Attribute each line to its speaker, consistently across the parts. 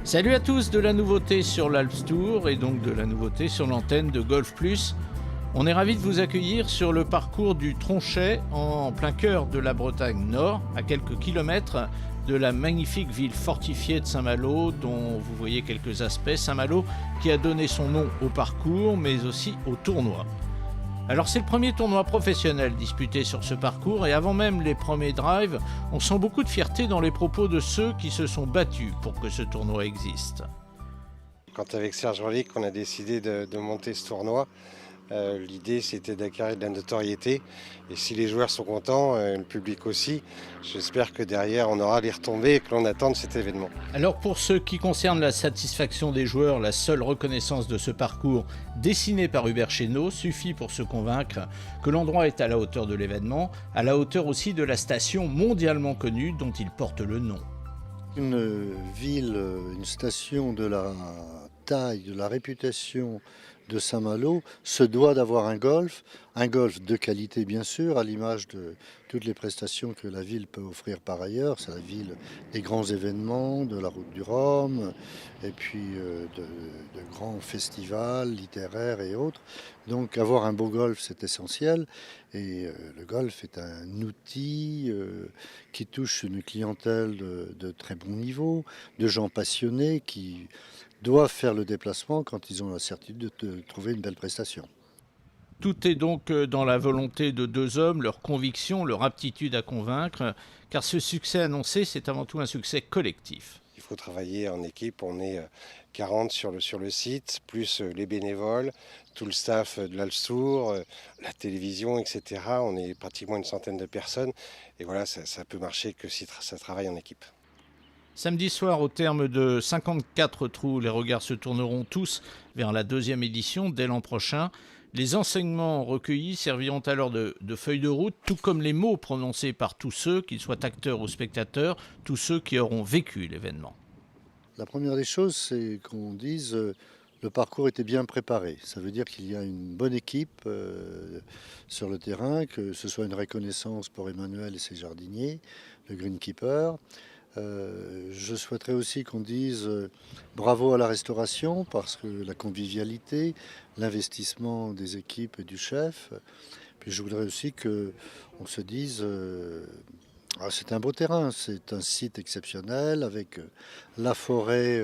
Speaker 1: Salut à tous, de la nouveauté sur l'Alps Tour et donc de la nouveauté sur l'antenne de Golf Plus. On est ravis de vous accueillir sur le parcours du Tronchet en plein cœur de la Bretagne Nord, à quelques kilomètres de la magnifique ville fortifiée de Saint-Malo dont vous voyez quelques aspects. Saint-Malo qui a donné son nom au parcours mais aussi au tournoi. Alors c'est le premier tournoi professionnel disputé sur ce parcours et avant même les premiers drives, on sent beaucoup de fierté dans les propos de ceux qui se sont battus pour que ce tournoi existe.
Speaker 2: Quand avec Serge Rolik on a décidé de monter ce tournoi, l'idée c'était d'acquérir de la notoriété et si les joueurs sont contents, le public aussi, j'espère que derrière on aura les retombées que l'on attend de cet événement.
Speaker 1: Alors pour ce qui concerne la satisfaction des joueurs, la seule reconnaissance de ce parcours dessiné par Hubert Chénaud suffit pour se convaincre que l'endroit est à la hauteur de l'événement, à la hauteur aussi de la station mondialement connue dont il porte le nom.
Speaker 3: Une ville, une station de la taille, de la réputation de Saint-Malo se doit d'avoir un golf de qualité bien sûr, à l'image de toutes les prestations que la ville peut offrir par ailleurs. C'est la ville des grands événements, de la route du Rhum, et puis de grands festivals littéraires et autres. Donc avoir un beau golf, c'est essentiel. Et le golf est un outil qui touche une clientèle de très bon niveau, de gens passionnés qui doivent faire le déplacement quand ils ont la certitude de trouver une belle prestation.
Speaker 1: Tout est donc dans la volonté de deux hommes, leur conviction, leur aptitude à convaincre, car ce succès annoncé, c'est avant tout un succès collectif.
Speaker 2: Il faut travailler en équipe, on est 40 sur le site, plus les bénévoles, tout le staff de l'Alps Tour, la télévision, etc. On est pratiquement une centaine de personnes et voilà, ça peut marcher que si ça travaille en équipe.
Speaker 1: Samedi soir, au terme de 54 trous, les regards se tourneront tous vers la deuxième édition dès l'an prochain. Les enseignements recueillis serviront alors de feuille de route, tout comme les mots prononcés par tous ceux, qu'ils soient acteurs ou spectateurs, tous ceux qui auront vécu l'événement.
Speaker 3: La première des choses, c'est qu'on dise le parcours était bien préparé. Ça veut dire qu'il y a une bonne équipe sur le terrain, que ce soit une reconnaissance pour Emmanuel et ses jardiniers, le greenkeeper. Je souhaiterais aussi qu'on dise bravo à la restauration parce que la convivialité, l'investissement des équipes et du chef. Puis je voudrais aussi qu'on se dise c'est un beau terrain, c'est un site exceptionnel avec la forêt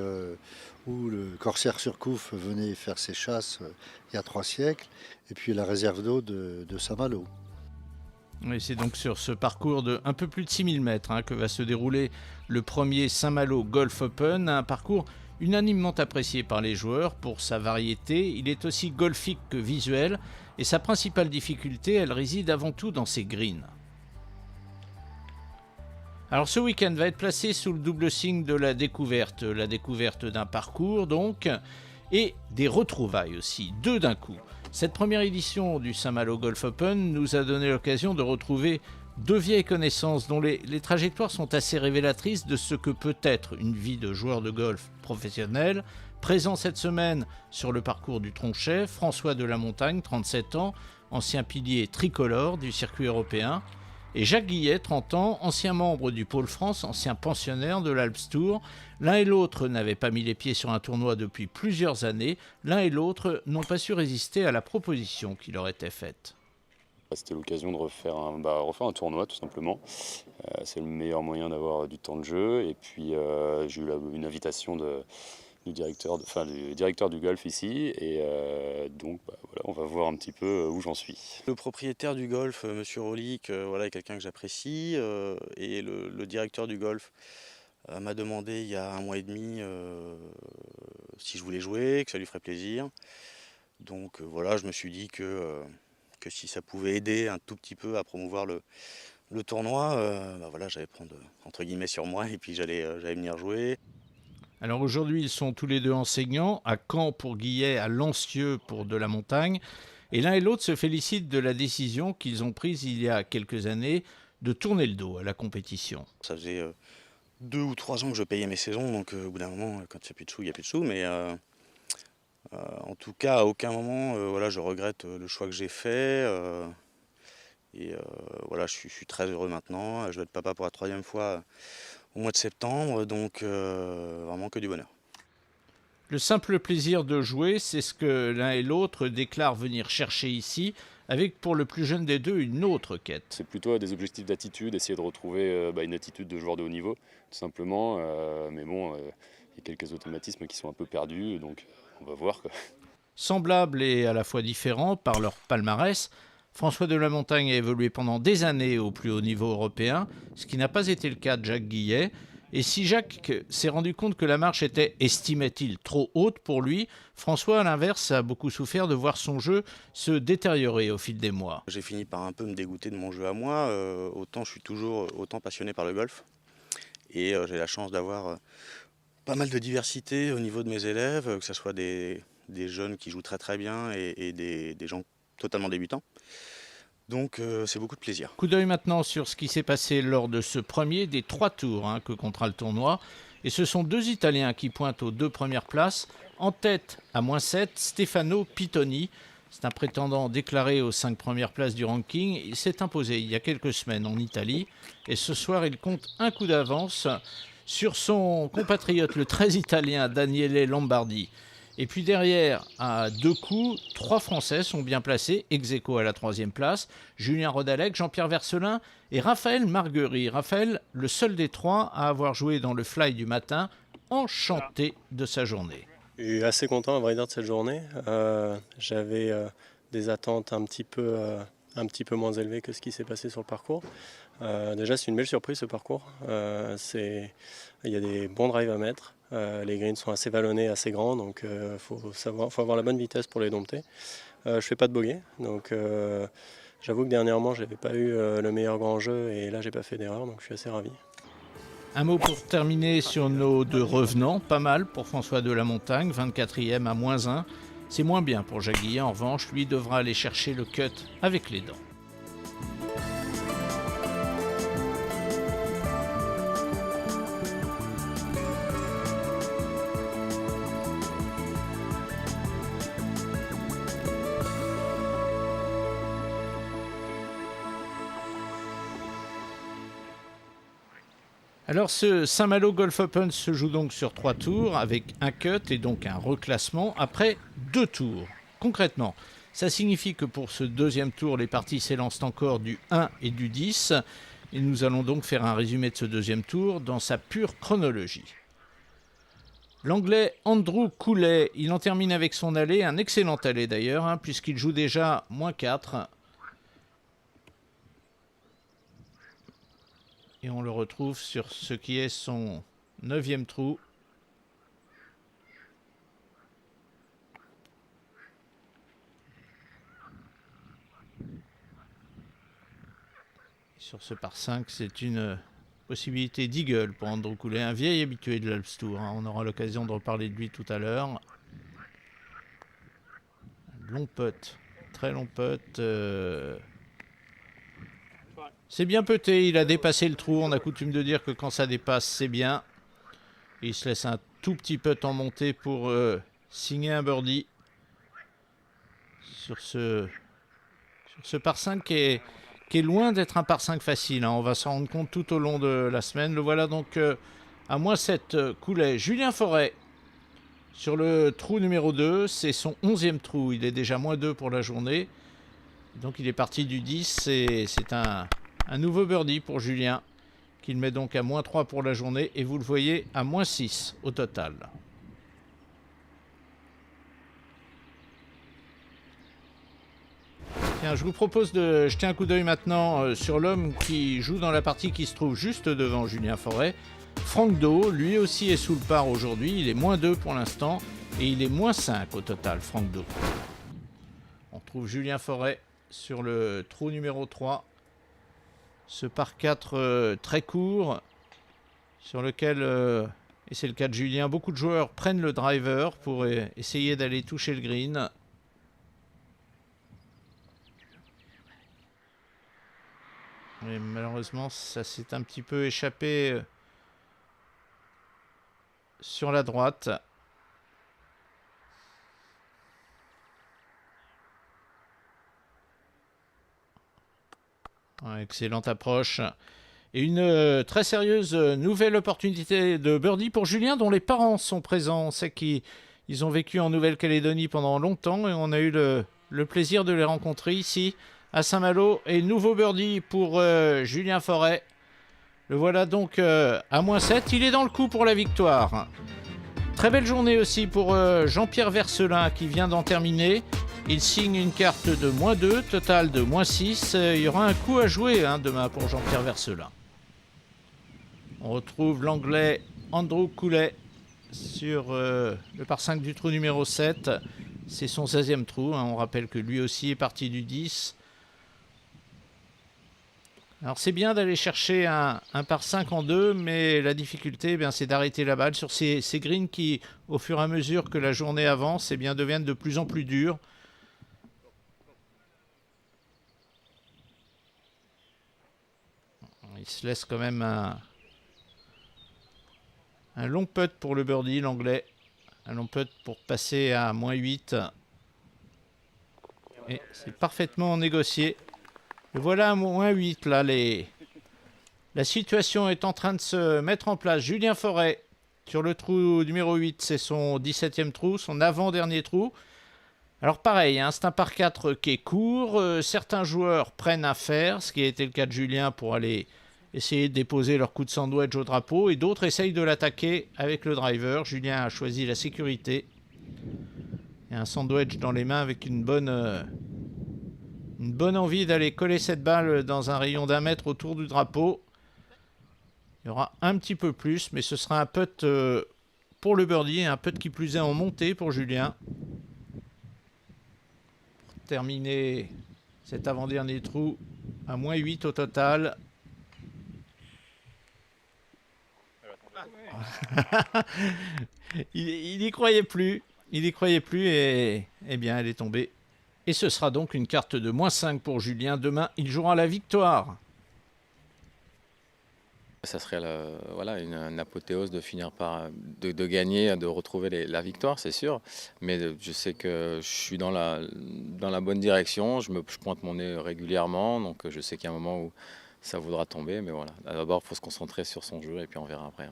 Speaker 3: où le corsaire Surcouf venait faire ses chasses il y a 3 siècles et puis la réserve d'eau de Saint-Malo.
Speaker 1: Et c'est donc sur ce parcours de un peu plus de 6000 mètres que va se dérouler le premier Saint-Malo Golf Open, un parcours unanimement apprécié par les joueurs pour sa variété. Il est aussi golfique que visuel et sa principale difficulté, elle réside avant tout dans ses greens. Alors ce week-end va être placé sous le double signe de la découverte d'un parcours donc, et des retrouvailles aussi, deux d'un coup. Cette première édition du Saint-Malo Golf Open nous a donné l'occasion de retrouver deux vieilles connaissances dont les trajectoires sont assez révélatrices de ce que peut être une vie de joueur de golf professionnel. Présent cette semaine sur le parcours du Tronchet, François de la Montagne, 37 ans, ancien pilier tricolore du circuit européen, et Jacques Guillet, 30 ans, ancien membre du Pôle France, ancien pensionnaire de l'Alps Tour. L'un et l'autre n'avaient pas mis les pieds sur un tournoi depuis plusieurs années. L'un et l'autre n'ont pas su résister à la proposition qui leur était faite.
Speaker 4: C'était l'occasion de refaire un tournoi tout simplement. C'est le meilleur moyen d'avoir du temps de jeu. Et puis j'ai eu une invitation du directeur du golf ici. Et donc voilà, on va voir un petit peu où j'en suis.
Speaker 5: Le propriétaire du golf, Monsieur Rolik, est quelqu'un que j'apprécie. Et le directeur du golf m'a demandé il y a 1 mois et demi si je voulais jouer, que ça lui ferait plaisir. Donc je me suis dit que si ça pouvait aider un tout petit peu à promouvoir le tournoi, j'allais prendre entre guillemets sur moi et puis j'allais venir jouer.
Speaker 1: Alors aujourd'hui, ils sont tous les deux enseignants, à Caen pour Guillet, à Lancieux pour de la Montagne. Et l'un et l'autre se félicitent de la décision qu'ils ont prise il y a quelques années de tourner le dos à la compétition.
Speaker 5: Ça faisait 2 ou 3 ans que je payais mes saisons, donc au bout d'un moment, quand il n'y a plus de sous, il n'y a plus de sous. Mais en tout cas, à aucun moment, je regrette le choix que j'ai fait. Je suis très heureux maintenant. Je vais être papa pour la 3e fois au mois de septembre, donc vraiment que du bonheur.
Speaker 1: Le simple plaisir de jouer, c'est ce que l'un et l'autre déclarent venir chercher ici, avec pour le plus jeune des deux une autre quête.
Speaker 4: C'est plutôt des objectifs d'attitude, essayer de retrouver une attitude de joueur de haut niveau, tout simplement. Mais bon, il y a quelques automatismes qui sont un peu perdus, donc on va voir, quoi.
Speaker 1: Semblables et à la fois différents par leur palmarès, François de la Montagne a évolué pendant des années au plus haut niveau européen, ce qui n'a pas été le cas de Jacques Guillet. Et si Jacques s'est rendu compte que la marche était, estimait-il, trop haute pour lui, François, à l'inverse, a beaucoup souffert de voir son jeu se détériorer au fil des mois.
Speaker 5: J'ai fini par un peu me dégoûter de mon jeu à moi. Autant je suis toujours autant passionné par le golf. Et j'ai la chance d'avoir pas mal de diversité au niveau de mes élèves, que ce soit des jeunes qui jouent très très bien et des gens totalement débutants. Donc c'est beaucoup de plaisir.
Speaker 1: Coup d'œil maintenant sur ce qui s'est passé lors de ce premier des 3 tours que comptera le tournoi. Et ce sont 2 Italiens qui pointent aux 2 premières places. En tête, à -7, Stefano Pittoni. C'est un prétendant déclaré aux 5 premières places du ranking. Il s'est imposé il y a quelques semaines en Italie. Et ce soir, il compte un coup d'avance sur son compatriote, le très italien Daniele Lombardi. Et puis derrière, à 2 coups, 3 Français sont bien placés, ex-aequo à la 3e place, Julien Rodalec, Jean-Pierre Verselin et Raphaël Marguerie. Raphaël, le seul des 3 à avoir joué dans le fly du matin, enchanté de sa journée.
Speaker 6: Je suis assez content à vrai dire de cette journée. J'avais des attentes un petit peu moins élevées que ce qui s'est passé sur le parcours. Déjà c'est une belle surprise ce parcours. Il y a des bons drives à mettre. Les greens sont assez vallonnés, assez grands, donc faut avoir la bonne vitesse pour les dompter. Je fais pas de bogey, donc j'avoue que dernièrement j'avais pas eu le meilleur grand jeu et là j'ai pas fait d'erreur, donc je suis assez ravi.
Speaker 1: Un mot pour terminer sur nos 2 revenants, pas mal pour François de la Montagne, 24e à -1. C'est moins bien pour Jacques Guillet, en revanche, lui devra aller chercher le cut avec les dents. Alors ce Saint-Malo Golf Open se joue donc sur 3 tours avec un cut et donc un reclassement après 2 tours. Concrètement, ça signifie que pour ce 2e tour, les parties s'élancent encore du 1 et du 10. Et nous allons donc faire un résumé de ce 2e tour dans sa pure chronologie. L'Anglais Andrew Cooley, il en termine avec son aller, un excellent aller d'ailleurs, puisqu'il joue déjà -4. Et on le retrouve sur ce qui est son 9e trou. Sur ce par 5, c'est une possibilité d'eagle pour Andrew Cooley, un vieil habitué de l'Alps Tour. On aura l'occasion de reparler de lui tout à l'heure. Un long putt, très long putt. C'est bien puté, il a dépassé le trou. On a coutume de dire que quand ça dépasse, c'est bien. Et il se laisse un tout petit putt en montée pour signer un birdie sur ce par 5 qui est loin d'être un par 5 facile. On va s'en rendre compte tout au long de la semaine. Le voilà donc à -7 Cooley. Julien Forêt sur le trou numéro 2. C'est son 11e trou. Il est déjà -2 pour la journée. Donc il est parti du 10 et c'est un nouveau birdie pour Julien, qu'il met donc à -3 pour la journée, et vous le voyez à -6 au total. Tiens, je vous propose de jeter un coup d'œil maintenant sur l'homme qui joue dans la partie qui se trouve juste devant Julien Forêt. Franck Do, lui aussi est sous le par aujourd'hui, il est -2 pour l'instant, et il est -5 au total, Franck Do. On trouve Julien Forêt sur le trou numéro 3. Ce par 4 très court, sur lequel, et c'est le cas de Julien, beaucoup de joueurs prennent le driver pour essayer d'aller toucher le green. Mais malheureusement, ça s'est un petit peu échappé sur la droite. Excellente approche. Et une très sérieuse nouvelle opportunité de birdie pour Julien, dont les parents sont présents. On sait qu'il Ils ont vécu en Nouvelle-Calédonie pendant longtemps et on a eu le plaisir de les rencontrer ici à Saint-Malo. Et nouveau birdie pour Julien Forêt. Le voilà donc à -7. Il est dans le coup pour la victoire. Très belle journée aussi pour Jean-Pierre Verselin qui vient d'en terminer. Il signe une carte de -2, total de -6. Il y aura un coup à jouer demain pour Jean-Pierre Verselin. On retrouve l'Anglais Andrew Coulet sur le par 5 du trou numéro 7. C'est son 16e trou. On rappelle que lui aussi est parti du 10. Alors c'est bien d'aller chercher un par 5 en 2, mais la difficulté, c'est d'arrêter la balle sur ces greens qui, au fur et à mesure que la journée avance, deviennent de plus en plus durs. Il se laisse quand même un long putt pour le birdie, l'Anglais. Un long putt pour passer à -8. Et c'est parfaitement négocié. Et voilà à -8 là. La situation est en train de se mettre en place. Julien Forêt sur le trou numéro 8, c'est son 17e trou, son avant-dernier trou. Alors pareil, c'est un par 4 qui est court. Certains joueurs prennent un fer, ce qui a été le cas de Julien pour aller essayer de déposer leur coup de sandwich au drapeau. Et d'autres essayent de l'attaquer avec le driver. Julien a choisi la sécurité. Et un sandwich dans les mains avec une bonne envie d'aller coller cette balle dans un rayon d'1 mètre autour du drapeau. Il y aura un petit peu plus, mais ce sera un putt pour le birdie, un putt qui plus est en montée pour Julien. Pour terminer cet avant-dernier trou à -8 au total. Il n'y croyait plus. Il n'y croyait plus et bien elle est tombée. Et ce sera donc une carte de -5 pour Julien. Demain, il jouera la victoire.
Speaker 7: Ça serait une apothéose de finir par de gagner, de retrouver la victoire, c'est sûr. Mais je sais que je suis dans la bonne direction. Je pointe mon nez régulièrement, donc je sais qu'il y a un moment où ça voudra tomber. Mais voilà, d'abord, il faut se concentrer sur son jeu et puis on verra après.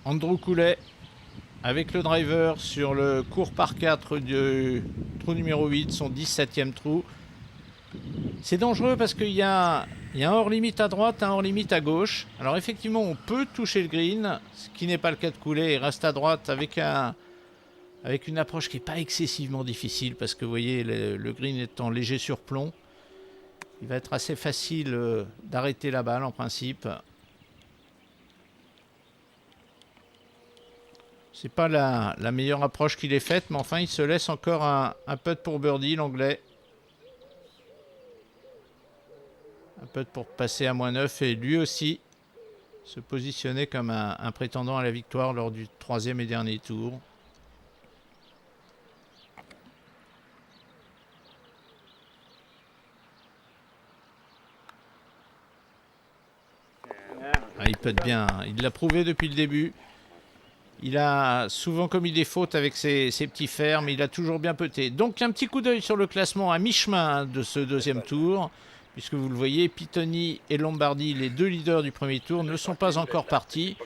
Speaker 1: Andrew Coulet avec le driver sur le court par 4 du trou numéro 8, son 17e trou. C'est dangereux parce qu'il y a un hors-limite à droite, un hors-limite à gauche. Alors effectivement, on peut toucher le green, ce qui n'est pas le cas de Coulet. Il reste à droite avec une approche qui n'est pas excessivement difficile parce que vous voyez, le green étant léger surplomb, il va être assez facile d'arrêter la balle en principe. C'est pas la meilleure approche qu'il ait faite, mais enfin, il se laisse encore un putt pour birdie, l'Anglais. Un putt pour passer à -9 et lui aussi se positionner comme un prétendant à la victoire lors du 3e et dernier tour. Il putt bien, il l'a prouvé depuis le début. Il a souvent commis des fautes avec ses petits fers, mais il a toujours bien putté. Donc un petit coup d'œil sur le classement à mi-chemin de ce 2e tour. Puisque vous le voyez, Pitoni et Lombardi, les 2 leaders du premier tour, ne sont pas encore partis.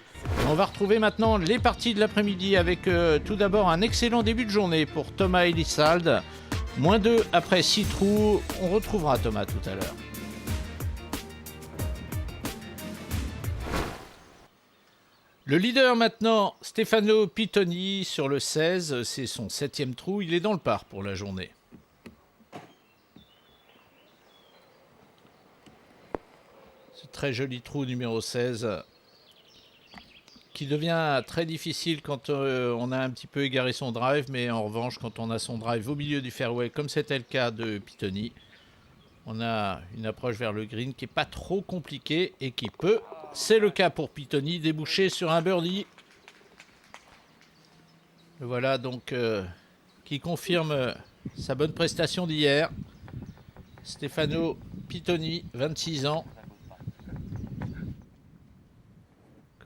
Speaker 1: On va retrouver maintenant les parties de l'après-midi avec tout d'abord un excellent début de journée pour Thomas Elissalde. -2 après 6 trous. On retrouvera Thomas tout à l'heure. Le leader maintenant, Stefano Pitoni sur le 16. C'est son 7e trou. Il est dans le par pour la journée. Très joli trou numéro 16 qui devient très difficile quand on a un petit peu égaré son drive, mais en revanche quand on a son drive au milieu du fairway comme c'était le cas de Pitoni, on a une approche vers le green qui n'est pas trop compliquée et qui peut, c'est le cas pour Pitoni, déboucher sur un birdie. Voilà donc qui confirme sa bonne prestation d'hier. Stefano Pitoni, 26 ans.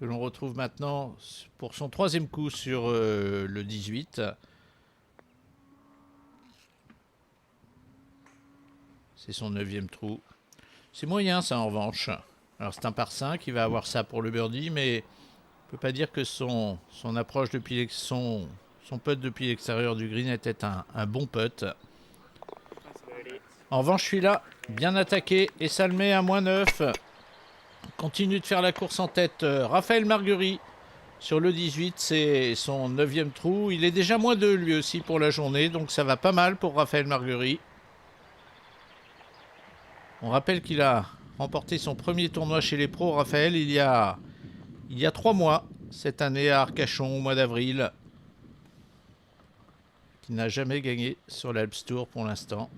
Speaker 1: Que l'on retrouve maintenant pour son 3e coup sur le 18. C'est son 9e trou. C'est moyen ça en revanche. Alors c'est un par 5, il va avoir ça pour le birdie, mais on ne peut pas dire que son approche depuis son Son putt depuis l'extérieur du green était un bon putt. En revanche, celui-là, bien attaqué, et ça le met à -9. Continue de faire la course en tête Raphaël Marguerite sur le 18, c'est son 9e trou. Il est déjà -2 lui aussi pour la journée, donc ça va pas mal pour Raphaël Marguerite. On rappelle qu'il a remporté son premier tournoi chez les pros, Raphaël, il y a 3 mois, cette année à Arcachon, au mois d'avril. Qui n'a jamais gagné sur l'Alps Tour pour l'instant.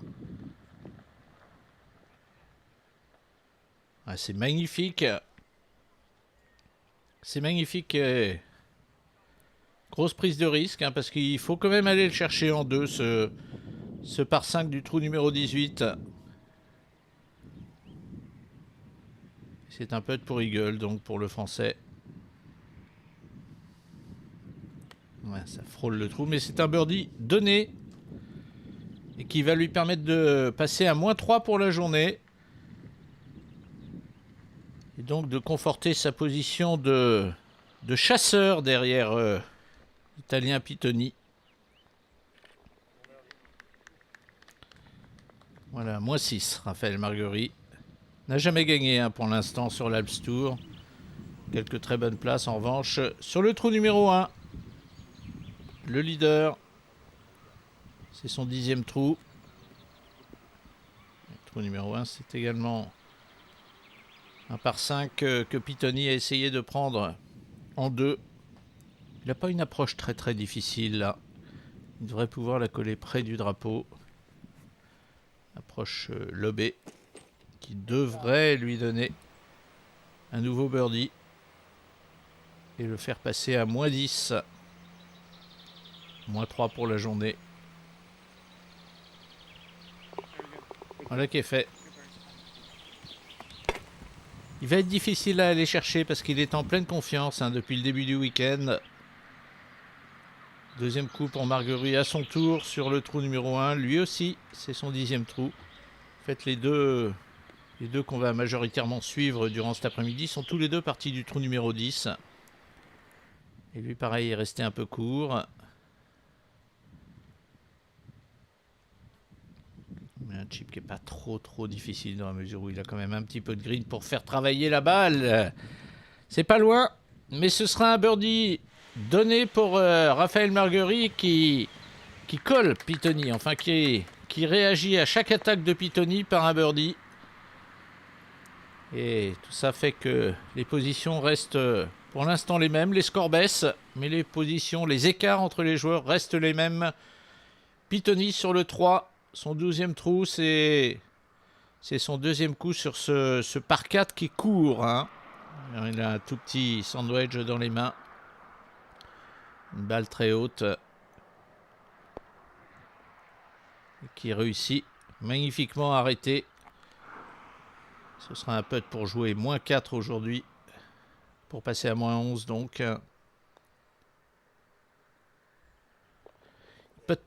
Speaker 1: Ah, c'est magnifique. C'est magnifique. Grosse prise de risque, hein, parce qu'il faut quand même aller le chercher en 2, ce par 5 du trou numéro 18. C'est un putt pour Eagle, donc pour le français. Ouais, ça frôle le trou, mais c'est un birdie donné et qui va lui permettre de passer à -3 pour la journée. Et donc de conforter sa position de chasseur derrière l'Italien Pitoni. Voilà, -6, Raphaël Marguerite. N'a jamais gagné hein, pour l'instant sur l'Alps Tour. Quelques très bonnes places en revanche. Sur le trou numéro 1, le leader, c'est son 10e trou. Le trou numéro 1, c'est également un par 5 que Pitoni a essayé de prendre en 2. Il n'a pas une approche très très difficile là. Il devrait pouvoir la coller près du drapeau. Approche lobée qui devrait lui donner un nouveau birdie et le faire passer à -10. -3 pour la journée. Voilà qui est fait. Il va être difficile à aller chercher parce qu'il est en pleine confiance hein, depuis le début du week-end. Deuxième coup pour Marguerite à son tour sur le trou numéro 1. Lui aussi, c'est son 10e trou. En fait, les deux qu'on va majoritairement suivre durant cet après-midi sont tous les deux partis du trou numéro 10. Et lui, pareil, est resté un peu court. Mais un chip qui n'est pas trop difficile dans la mesure où il a quand même un petit peu de green pour faire travailler la balle. C'est pas loin, mais ce sera un birdie donné pour Raphaël Marguerite qui colle Pitoni, enfin qui réagit à chaque attaque de Pitoni par un birdie. Et tout ça fait que les positions restent pour l'instant les mêmes, les scores baissent, mais les positions, les écarts entre les joueurs restent les mêmes. Pitoni sur le 3. Son 12e trou, c'est son 2e coup sur ce par 4 qui court. Hein. Il a un tout petit sandwich dans les mains. Une balle très haute. Qui réussit magnifiquement à arrêter. Ce sera un putt pour jouer -4 aujourd'hui. Pour passer à -11 donc.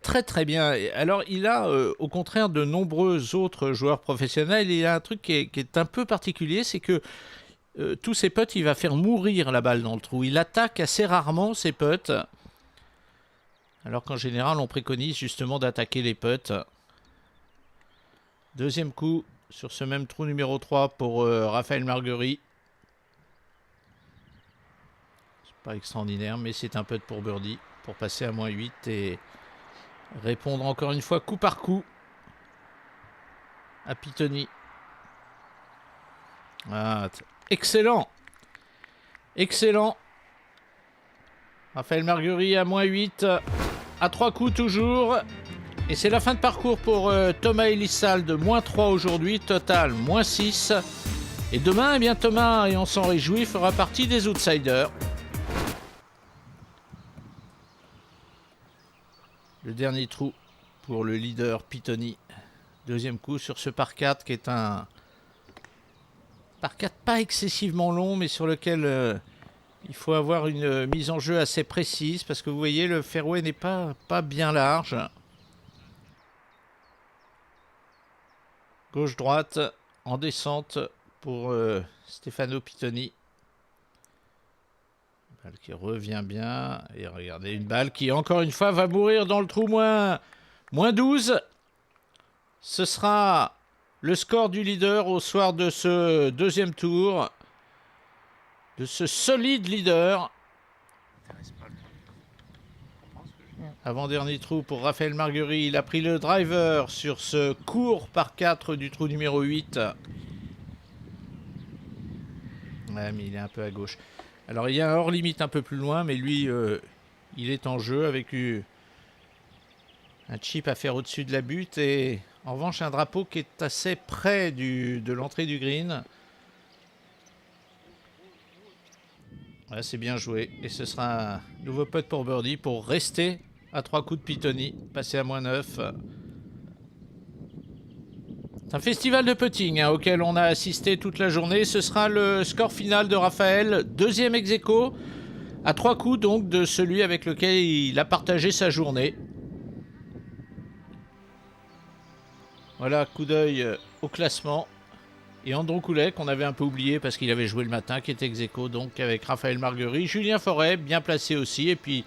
Speaker 1: Très bien. Alors il a au contraire de nombreux autres joueurs professionnels, il a un truc qui est un peu particulier, c'est que tous ses putts, il va faire mourir la balle dans le trou. Il attaque assez rarement ses putts, alors qu'en général on préconise justement d'attaquer les putts. Deuxième coup sur ce même trou numéro 3 pour Raphaël Marguerite. C'est pas extraordinaire, mais c'est un putt pour birdie, pour passer à -8 et répondre encore une fois coup par coup à Pitoni. Ah, excellent. Excellent. Raphaël Marguerite à -8. À 3 coups toujours. Et c'est la fin de parcours pour Thomas Elissalde de -3 aujourd'hui. Total -6. Et demain, eh bien Thomas, et on s'en réjouit, fera partie des outsiders. Le dernier trou pour le leader Pitoni. Deuxième coup sur ce par 4 qui est un par 4 pas excessivement long, mais sur lequel il faut avoir une mise en jeu assez précise parce que vous voyez le fairway n'est pas bien large. Gauche-droite en descente pour Stefano Pitoni. Balle qui revient bien. Et regardez, une balle qui, encore une fois, va mourir dans le trou moins 12. Ce sera le score du leader au soir de ce deuxième tour. De ce solide leader. Avant-dernier trou pour Raphaël Marguerite. Il a pris le driver sur ce court par 4 du trou numéro 8. Ouais, mais il est un peu à gauche. Alors, il y a un hors-limite un peu plus loin, mais lui, il est en jeu avec un chip à faire au-dessus de la butte. Et en revanche, un drapeau qui est assez près de l'entrée du green. Ouais, c'est bien joué. Et ce sera un nouveau putt pour birdie pour rester à 3 coups de Pitoni, passer à moins 9. C'est un festival de putting auquel on a assisté toute la journée. Ce sera le score final de Raphaël, deuxième ex-aequo, à 3 coups donc de celui avec lequel il a partagé sa journée. Voilà, coup d'œil au classement. Et Andrew Coulet, qu'on avait un peu oublié parce qu'il avait joué le matin, qui était ex-aequo donc avec Raphaël Marguerite. Julien Forêt, bien placé aussi. Et puis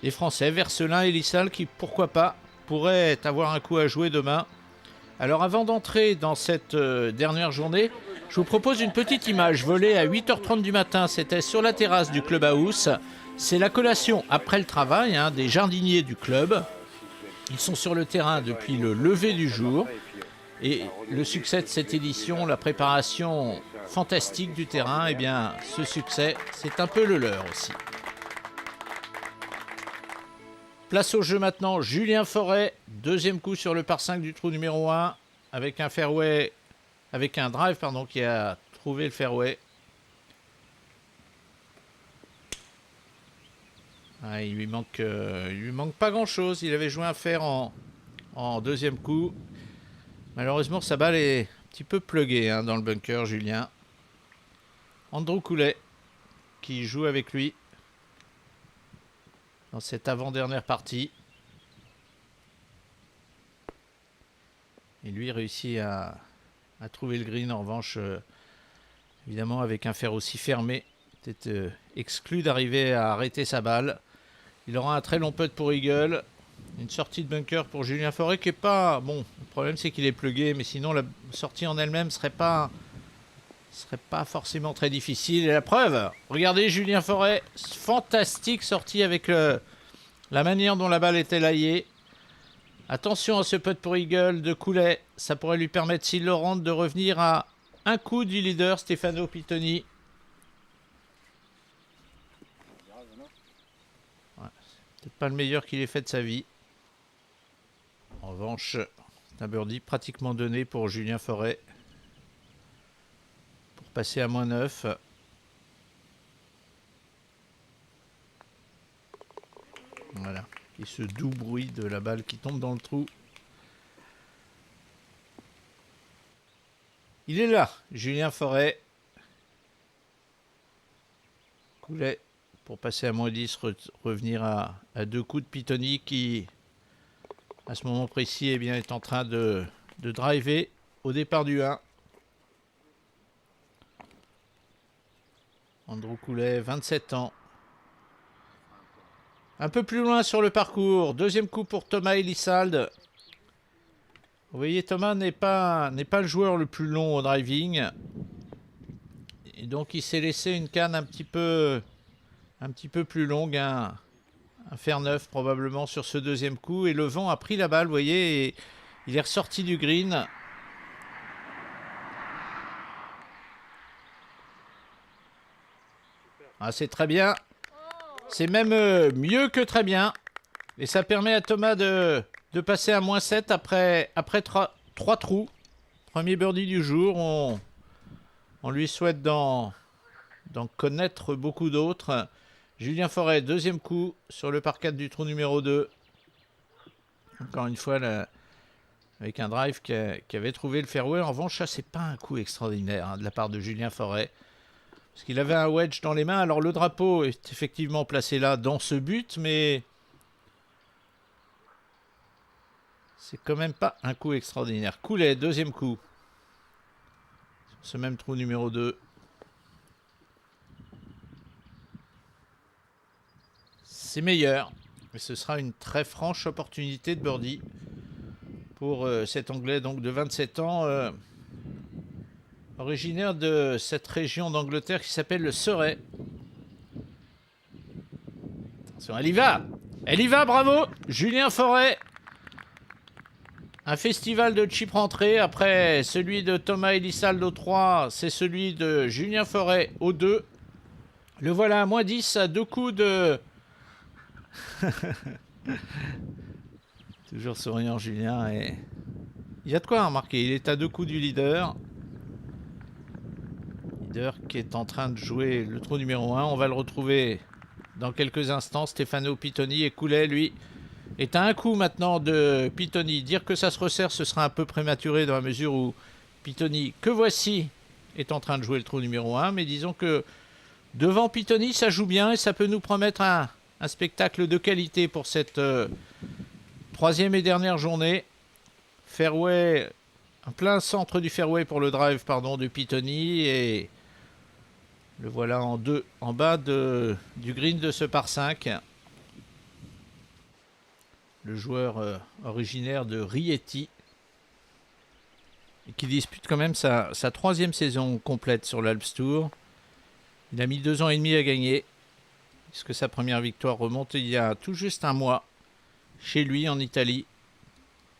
Speaker 1: les Français, Vercelin et Lissal, qui, pourquoi pas, pourraient avoir un coup à jouer demain. Alors avant d'entrer dans cette dernière journée, je vous propose une petite image volée à 8h30 du matin. C'était sur la terrasse du Clubhouse. C'est la collation après le travail des jardiniers du club. Ils sont sur le terrain depuis le lever du jour. Et le succès de cette édition, la préparation fantastique du terrain, eh bien, ce succès, c'est un peu le leur aussi. Place au jeu maintenant, Julien Forêt, deuxième coup sur le par 5 du trou numéro 1, avec un fairway, avec un drive, qui a trouvé le fairway. Ah, il lui manque pas grand-chose. Il avait joué un fer en deuxième coup. Malheureusement, sa balle est un petit peu pluguée dans le bunker, Julien. Andrew Coulet, qui joue avec lui dans cette avant-dernière partie. Et lui réussit à trouver le green. En revanche, évidemment, avec un fer aussi fermé, peut-être exclu d'arriver à arrêter sa balle. Il aura un très long putt pour eagle. Une sortie de bunker pour Julien Forêt qui est pas... Bon, le problème c'est qu'il est plugué, mais sinon la sortie en elle-même serait pas forcément très difficile. Et la preuve, regardez Julien Forêt, fantastique sortie avec la manière dont la balle était laillée. Attention à ce putt pour eagle de Coulet, ça pourrait lui permettre, s'il le rentre, de revenir à un coup du leader Stefano Pitoni. Ouais, c'est peut-être pas le meilleur qu'il ait fait de sa vie. En revanche, c'est un birdie pratiquement donné pour Julien Forêt. Pour passer à moins 9. Voilà. Et ce doux bruit de la balle qui tombe dans le trou. Il est là, Julien Forêt. Coulet pour passer à moins 10, revenir à 2 coups de Pitoni qui... à ce moment précis, est en train de driver au départ du 1. Andrew Coulet, 27 ans. Un peu plus loin sur le parcours. Deuxième coup pour Thomas Elissalde. Vous voyez, Thomas n'est pas le joueur le plus long au driving. Et donc, il s'est laissé une canne un petit peu plus longue. Un fer neuf probablement sur ce deuxième coup. Et le vent a pris la balle, vous voyez. Et il est ressorti du green. Ah, c'est très bien. C'est même mieux que très bien. Et ça permet à Thomas de passer à moins 7 après 3 trous. Premier birdie du jour. On lui souhaite d'en connaître beaucoup d'autres. Julien Forêt, deuxième coup sur le par 4 du trou numéro 2. Encore une fois, avec un drive qui avait trouvé le fairway. En revanche, ça, c'est pas un coup extraordinaire de la part de Julien Forêt. Parce qu'il avait un wedge dans les mains. Alors le drapeau est effectivement placé là dans ce but, mais c'est quand même pas un coup extraordinaire. Coulet, deuxième coup. Sur ce même trou numéro 2. c'est meilleur. Et ce sera une très franche opportunité de birdie pour cet Anglais donc de 27 ans, originaire de cette région d'Angleterre qui s'appelle le Surrey. Attention, elle y va, bravo, Julien Forêt. Un festival de chip rentrée. Après celui de Thomas Elissalde au 3, c'est celui de Julien Forêt au 2. Le voilà à moins 10 à 2 coups de... Toujours souriant Julien. Et... il y a de quoi remarquer. Il est à 2 coups du leader. Leader qui est en train de jouer le trou numéro 1. On va le retrouver dans quelques instants. Stefano Pittoni et Coulet, lui, est à un coup maintenant de Pittoni. Dire que ça se resserre, ce sera un peu prématuré dans la mesure où Pittoni, que voici, est en train de jouer le trou numéro 1. Mais disons que devant Pittoni, ça joue bien et ça peut nous promettre un spectacle de qualité pour cette troisième et dernière journée. Fairway, un plein centre du fairway pour le drive de Pittoni et le voilà en 2 en bas du green de ce par 5. Le joueur originaire de Rieti et qui dispute quand même sa troisième saison complète sur l'Alps Tour. Il a mis 2 ans et demi à gagner, puisque sa première victoire remonte il y a tout juste un mois, chez lui en Italie,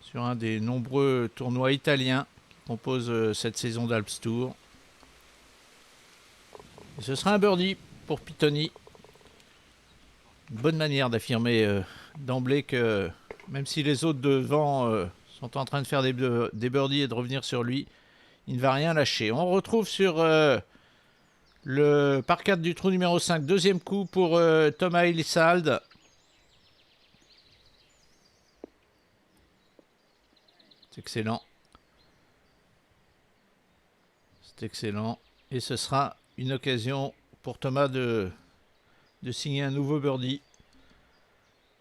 Speaker 1: sur un des nombreux tournois italiens qui composent cette saison d'Alps Tour. Et ce sera un birdie pour Pittoni. Une bonne manière d'affirmer d'emblée que même si les autres devant sont en train de faire des birdies et de revenir sur lui, il ne va rien lâcher. On retrouve sur... le par 4 du trou numéro 5, deuxième coup pour Thomas Elissalde. C'est excellent. C'est excellent. Et ce sera une occasion pour Thomas de signer un nouveau birdie.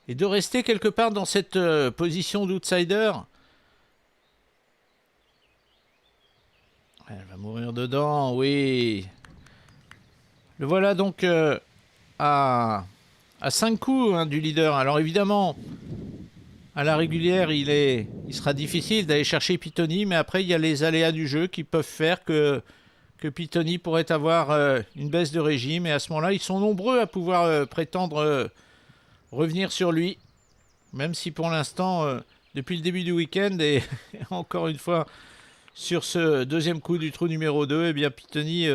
Speaker 1: Et de rester quelque part dans cette position d'outsider. Elle va mourir dedans, oui. Le voilà donc à 5 coups du leader. Alors évidemment, à la régulière, il sera difficile d'aller chercher Pittoni, mais après, il y a les aléas du jeu qui peuvent faire que Pittoni pourrait avoir une baisse de régime. Et à ce moment-là, ils sont nombreux à pouvoir prétendre revenir sur lui, même si pour l'instant, depuis le début du week-end, et encore une fois, sur ce deuxième coup du trou numéro 2, eh bien Pittoni...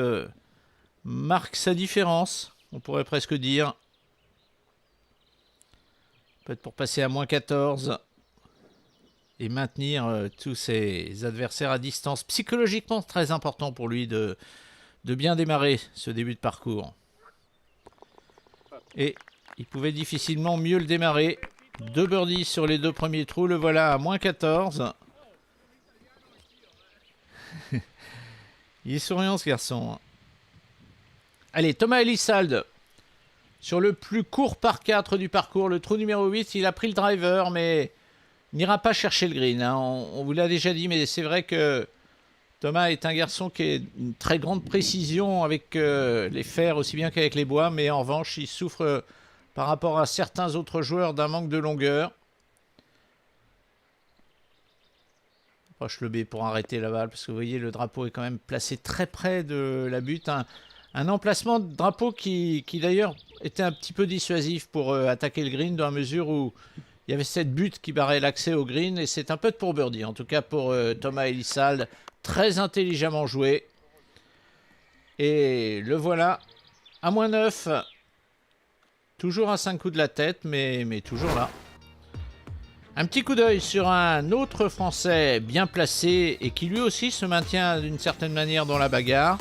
Speaker 1: marque sa différence, on pourrait presque dire. Peut-être pour passer à moins 14 et maintenir tous ses adversaires à distance. Psychologiquement, très important pour lui de bien démarrer ce début de parcours. Et il pouvait difficilement mieux le démarrer. 2 birdies sur les 2 premiers trous. Le voilà à moins 14. Il est souriant ce garçon. Allez, Thomas Elissalde, sur le plus court par 4 du parcours, le trou numéro 8, il a pris le driver, mais il n'ira pas chercher le green. Hein. On vous l'a déjà dit, mais c'est vrai que Thomas est un garçon qui a une très grande précision avec les fers, aussi bien qu'avec les bois, mais en revanche, il souffre par rapport à certains autres joueurs d'un manque de longueur. Proche le B pour arrêter la balle, parce que vous voyez, le drapeau est quand même placé très près de la butte. Un emplacement de drapeau qui d'ailleurs était un petit peu dissuasif pour attaquer le green dans la mesure où il y avait cette butte qui barrait l'accès au green et c'est un peu de pour birdie. En tout cas pour Thomas Elissalde, très intelligemment joué. Et le voilà à moins 9. Toujours à 5 coups de la tête, mais toujours là. Un petit coup d'œil sur un autre Français bien placé et qui lui aussi se maintient d'une certaine manière dans la bagarre.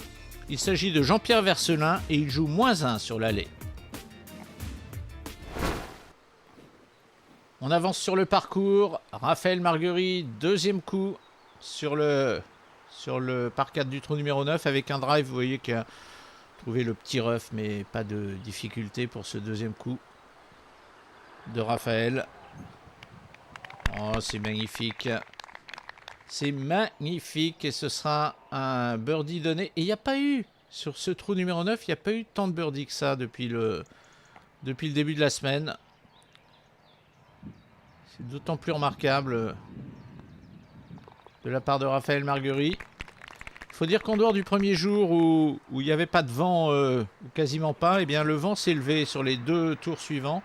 Speaker 1: Il s'agit de Jean-Pierre Vercelin et il joue moins 1 sur l'allée. On avance sur le parcours. Raphaël Marguerite, deuxième coup sur le par 4 du trou numéro 9 avec un drive. Vous voyez qu'il a trouvé le petit rough, mais pas de difficulté pour ce deuxième coup de Raphaël. Oh, c'est magnifique. C'est magnifique et ce sera un birdie donné. Et il n'y a pas eu, sur ce trou numéro 9, il n'y a pas eu tant de birdies que ça depuis le depuis le début de la semaine. C'est d'autant plus remarquable de la part de Raphaël Marguerite. Il faut dire qu'en dehors du premier jour où il n'y avait pas de vent, ou quasiment pas, eh bien le vent s'est levé sur les 2 tours suivants.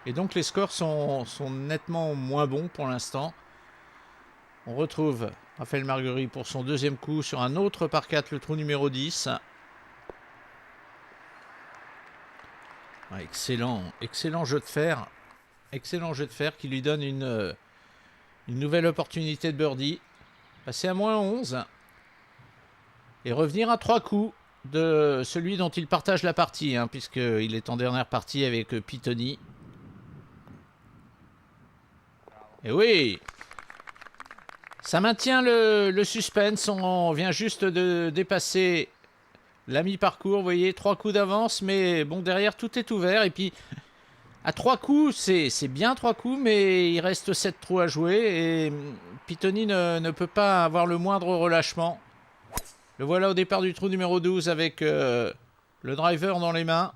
Speaker 1: Et donc les scores sont nettement moins bons pour l'instant. On retrouve Raphaël Marguerite pour son deuxième coup sur un autre par 4, le trou numéro 10. Ah, excellent jeu de fer. Excellent jeu de fer qui lui donne une nouvelle opportunité de birdie. Passer à moins 11. Et revenir à 3 coups de celui dont il partage la partie, hein, puisqu'il est en dernière partie avec Pitoni. Et oui, ça maintient le suspense. On vient juste de dépasser la mi-parcours. Vous voyez, 3 coups d'avance, mais bon, derrière, tout est ouvert. Et puis, à 3 coups, c'est bien 3 coups, mais il reste 7 trous à jouer. Et Pitoni ne peut pas avoir le moindre relâchement. Le voilà au départ du trou numéro 12 avec le driver dans les mains.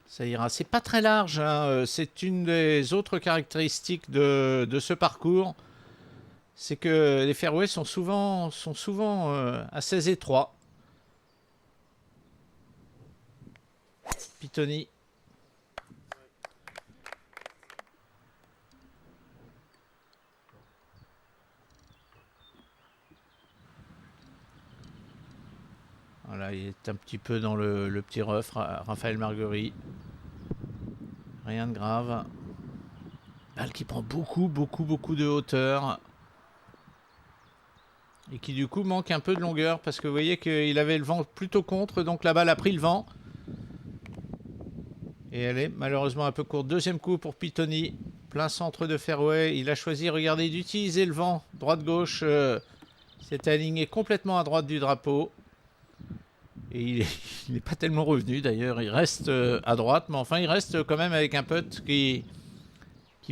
Speaker 1: Ça ira. C'est pas très large, hein. C'est une des autres caractéristiques de ce parcours. C'est que les fairways sont souvent assez étroits. Pitoni. Voilà, il est un petit peu dans le petit rough, Raphaël Marguerite. Rien de grave. Balle qui prend beaucoup de hauteur. Et qui du coup manque un peu de longueur. Parce que vous voyez qu'il avait le vent plutôt contre. Donc la balle a pris le vent. Et elle est malheureusement un peu courte. Deuxième coup pour Pitoni. Plein centre de fairway. Il a choisi, regardez, d'utiliser le vent. Droite-gauche. S'est aligné complètement à droite du drapeau. Et il n'est pas tellement revenu d'ailleurs, il reste à droite, mais enfin il reste quand même avec un putt qui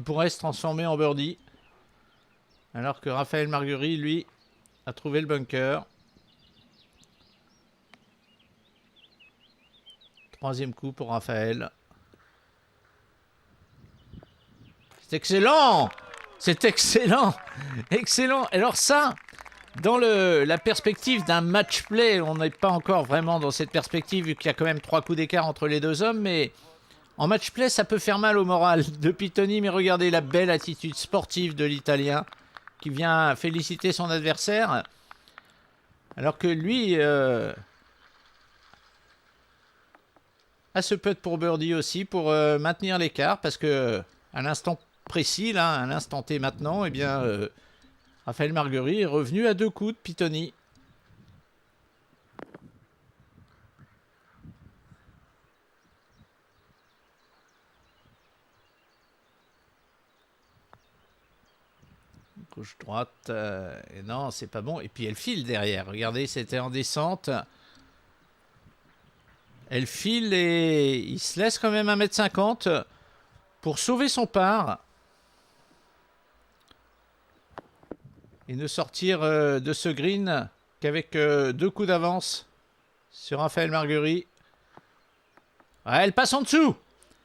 Speaker 1: pourrait se transformer en birdie. Alors que Raphaël Marguerite, lui, a trouvé le bunker. Troisième coup pour Raphaël. C'est excellent! C'est excellent! Excellent! Alors ça... Dans la perspective d'un match-play, on n'est pas encore vraiment dans cette perspective vu qu'il y a quand même 3 coups d'écart entre les deux hommes, mais en match-play, ça peut faire mal au moral de Pitoni. Mais regardez la belle attitude sportive de l'Italien qui vient féliciter son adversaire, alors que lui a ce putt pour birdie aussi pour maintenir l'écart, parce que à l'instant précis, là, à l'instant T maintenant, eh bien... Raphaël Marguerite est revenu à 2 coups de Pitoni. Gauche-droite. Et non, c'est pas bon. Et puis elle file derrière. Regardez, c'était en descente. Elle file et il se laisse quand même 1,50 m pour sauver son par. Et ne sortir de ce green qu'avec 2 coups d'avance sur Raphaël Marguerite. Ah, elle passe en dessous.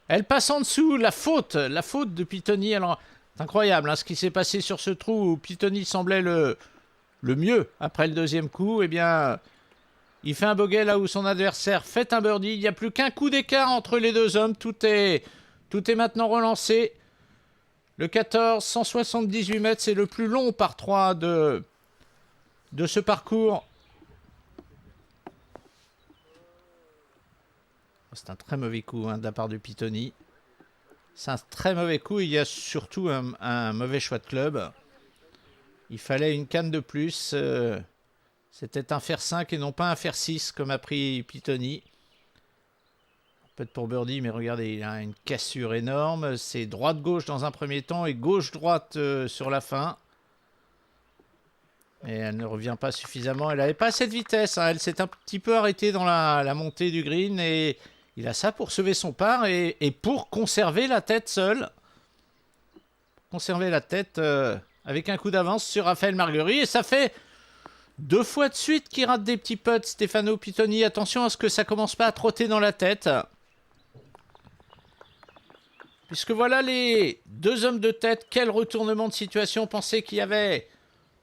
Speaker 1: Elle passe en dessous. La faute de Pitoni. Alors, c'est incroyable hein, ce qui s'est passé sur ce trou où Pitoni semblait le mieux après le deuxième coup. Eh bien, il fait un bogey là où son adversaire fait un birdie. Il n'y a plus qu'un coup d'écart entre les deux hommes. Tout est maintenant relancé. Le 14, 178 mètres, c'est le plus long par 3 de ce parcours. C'est un très mauvais coup hein, de la part de Pitoni. C'est un très mauvais coup. Il y a surtout un mauvais choix de club. Il fallait une canne de plus. C'était un fer 5 et non pas un fer 6 comme a pris Pitoni. Peut-être pour birdie, mais regardez, il a une cassure énorme. C'est droite-gauche dans un premier temps et gauche-droite sur la fin. Et elle ne revient pas suffisamment. Elle n'avait pas assez de vitesse. Hein. Elle s'est un petit peu arrêtée dans la montée du green. Et il a ça pour sauver son par et pour conserver la tête seule. Conserver la tête avec un coup d'avance sur Raphaël Marguerite. Et ça fait 2 fois de suite qui rate des petits putts, Stefano Pittoni. Attention à ce que ça commence pas à trotter dans la tête. Puisque voilà les 2 hommes de tête. Quel retournement de situation. Pensez qu'il y avait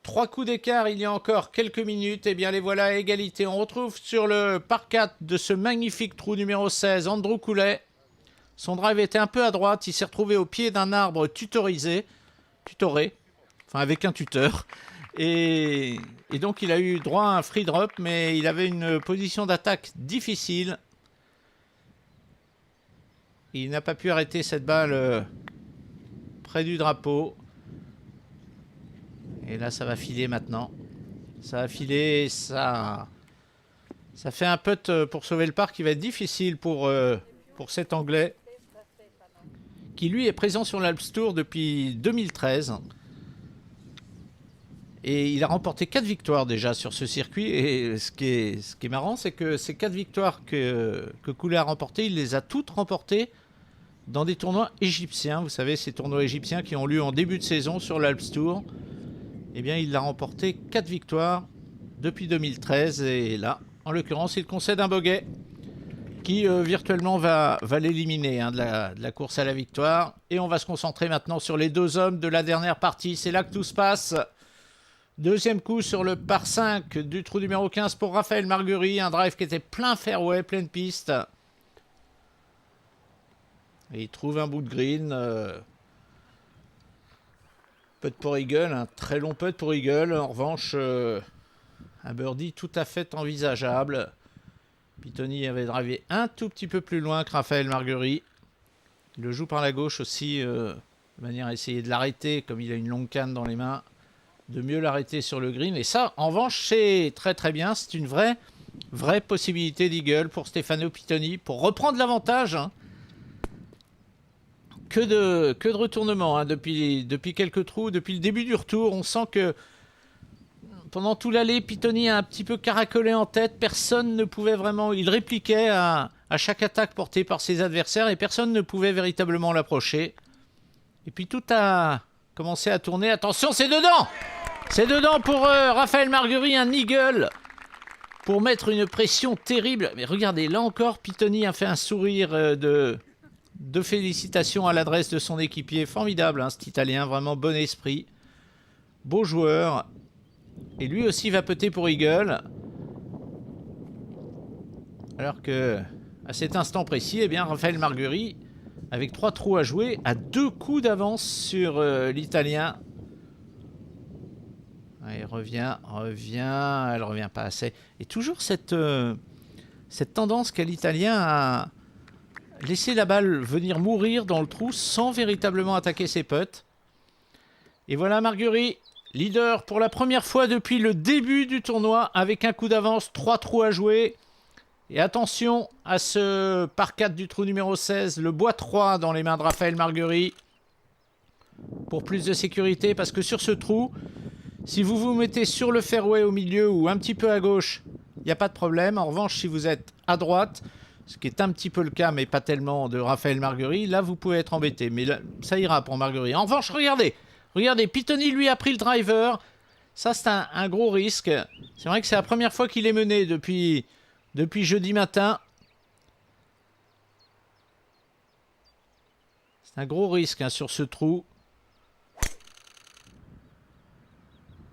Speaker 1: 3 coups d'écart il y a encore quelques minutes. Eh bien les voilà à égalité. On retrouve sur le par 4 de ce magnifique trou numéro 16, Andrew Coulet. Son drive était un peu à droite. Il s'est retrouvé au pied d'un arbre tutoré. Enfin avec un tuteur. Et donc il a eu droit à un free drop, mais il avait une position d'attaque difficile. Il n'a pas pu arrêter cette balle près du drapeau. Et là, ça va filer maintenant. Ça va filer, ça fait un putt pour sauver le par qui va être difficile pour cet Anglais, qui lui est présent sur l'Alps Tour depuis 2013. Et il a remporté 4 victoires déjà sur ce circuit. Et ce qui est marrant, c'est que ces 4 victoires que Coulet a remportées, il les a toutes remportées dans des tournois égyptiens. Vous savez, ces tournois égyptiens qui ont lieu en début de saison sur l'Alps Tour. Eh bien, il a remporté 4 victoires depuis 2013. Et là, en l'occurrence, il concède un bogey qui virtuellement va l'éliminer de la course à la victoire. Et on va se concentrer maintenant sur les 2 hommes de la dernière partie. C'est là que tout se passe. Deuxième coup sur le par 5 du trou numéro 15 pour Raphaël Marguerite. Un drive qui était plein fairway, pleine piste. Et il trouve un bout de green. Putt pour Eagle, un très long putt pour Eagle. En revanche, un birdie tout à fait envisageable. Pittoni avait drivé un tout petit peu plus loin que Raphaël Marguerite. Il le joue par la gauche aussi, de manière à essayer de l'arrêter, comme il a une longue canne dans les mains, de mieux l'arrêter sur le green. Et ça, en revanche, c'est très très bien. C'est une vraie possibilité d'Eagle pour Stefano Pittoni, pour reprendre l'avantage. Que de retournement depuis quelques trous, depuis le début du retour. On sent que pendant tout l'allée, Pittoni a un petit peu caracolé en tête. Personne ne pouvait vraiment... Il répliquait à chaque attaque portée par ses adversaires et personne ne pouvait véritablement l'approcher. Et puis tout a commencé à tourner. Attention, c'est dedans! C'est dedans pour Raphaël Marguerite, un eagle pour mettre une pression terrible. Mais regardez, là encore, Pittoni a fait un sourire de félicitations à l'adresse de son équipier. Formidable, cet Italien, vraiment bon esprit. Beau joueur. Et lui aussi va putter pour Eagle. Alors que, à cet instant précis, eh bien, Raphaël Marguerite, avec 3 trous à jouer, a 2 coups d'avance sur l'Italien. Elle revient, elle revient pas assez. Et toujours cette tendance qu'a l'Italien à laisser la balle venir mourir dans le trou sans véritablement attaquer ses putts. Et voilà Marguerite, leader pour la première fois depuis le début du tournoi, avec un coup d'avance, 3 trous à jouer. Et attention à ce par 4 du trou numéro 16, le bois 3 dans les mains de Raphaël Marguerite. Pour plus de sécurité, parce que sur ce trou, si vous vous mettez sur le fairway au milieu ou un petit peu à gauche, il n'y a pas de problème. En revanche, si vous êtes à droite, ce qui est un petit peu le cas, mais pas tellement de Raphaël Marguerite, là, vous pouvez être embêté. Mais là, ça ira pour Marguerite. En revanche, regardez, Pittoni, lui, a pris le driver. Ça, c'est un gros risque. C'est vrai que c'est la première fois qu'il est mené depuis jeudi matin. C'est un gros risque sur ce trou.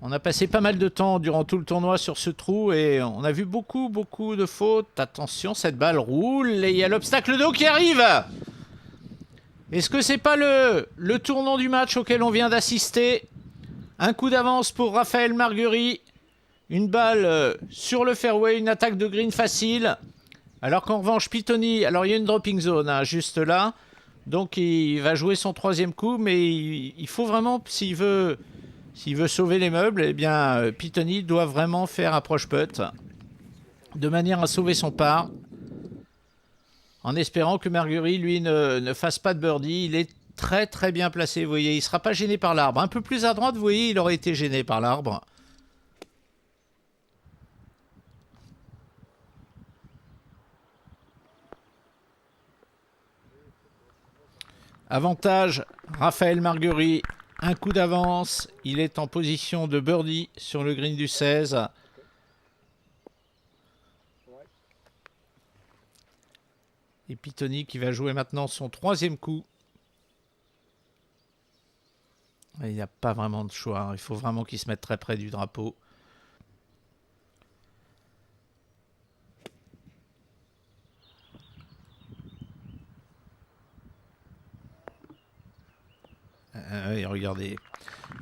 Speaker 1: On a passé pas mal de temps durant tout le tournoi sur ce trou et on a vu beaucoup de fautes. Attention, cette balle roule et il y a l'obstacle d'eau qui arrive. Est-ce que c'est pas le tournant du match auquel on vient d'assister? Un coup d'avance pour Raphaël Marguerite. Une balle sur le fairway, une attaque de green facile. Alors qu'en revanche, Pittoni, alors il y a une dropping zone juste là. Donc il va jouer son 3e coup, mais il faut vraiment, s'il veut sauver les meubles, eh bien, Pittoni doit vraiment faire approche putt de manière à sauver son par, en espérant que Marguerite, lui, ne fasse pas de birdie. Il est très très bien placé, vous voyez, il ne sera pas gêné par l'arbre. Un peu plus à droite, vous voyez, il aurait été gêné par l'arbre. Avantage, Raphaël Marguerite. Un coup d'avance, il est en position de birdie sur le green du 16. Et Pitoni qui va jouer maintenant son 3e coup. Et il n'y a pas vraiment de choix. Il faut vraiment qu'il se mette très près du drapeau. Et regardez.